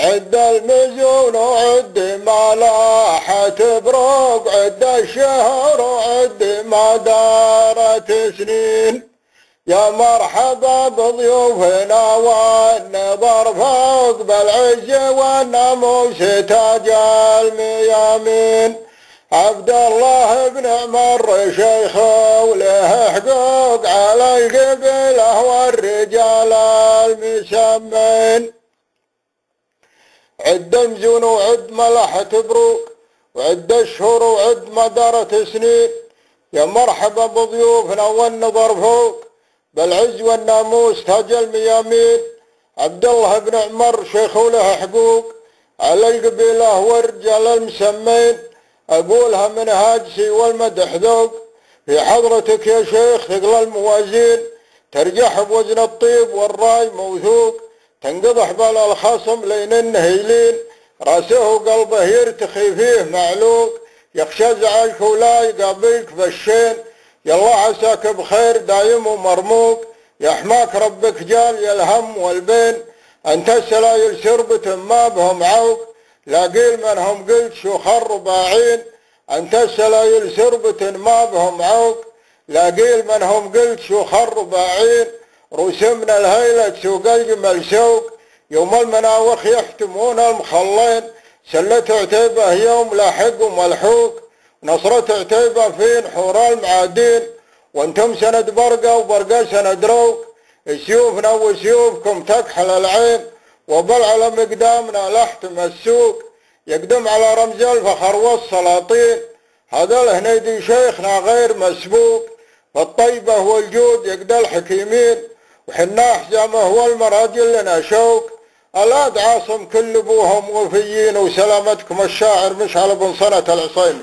عد المزون وعد ما لاحت بروق، عد الشهر وعد ما دارت سنين. يا مرحبا بضيوفنا والنظر فوق بالعز والناموس تاج الميامين. عبد الله بن عمر شيخ وله حقوق على القبيله والرجال المسمين. عد مزون وعد ملحة بروق، وعد الشهور وعد مدارة سنين. يا مرحبا بضيوفنا والنظر فوق بالعز والناموس تاج الميامين. عبد الله بن عمر شيخ وله حقوق على القبيله والرجال المسمين. اقولها من هاجسي والمدح ذوق، في حضرتك يا شيخ ثقل الموازين، ترجح بوزن الطيب والراي موثوق، تنقضح بال الخصم لين النهيلين، راسه وقلبه يرتخي فيه معلوق، يخشى زعلك ولا يقابلك بالشين. يالله عساك بخير دايم ومرموق، يحماك ربك جال يا الهم والبين. انت السلايل سربة ما بهم عوق، لا قيل منهم قلت شو خر باعين. انت السلايل سربة ما بهم عوق، لا قيل منهم قلت شو خر باعين. رسمنا الهيلة سوق الجمل سوق، يوم المناوخ يحتمون المخلين. سلة عتيبة يوم لاحق وملحوق، نصرة عتيبة في نحور المعادين. وانتم سند برقة وبرقة سند روق، سيوفنا وسيوفكم تكحل العين. وبل على مقدامنا لحتم السوق، يقدم على رمز الفخر والسلاطين. هذا الهنيدي شيخنا غير مسبوق، فالطيبة والجود يقدى الحكيمين. وحنا حزامه والمراجل لنا شوق، الاد عاصم كل ابوهم وفيين. وسلامتكم الشاعر مشعل بن صنة العصيمي.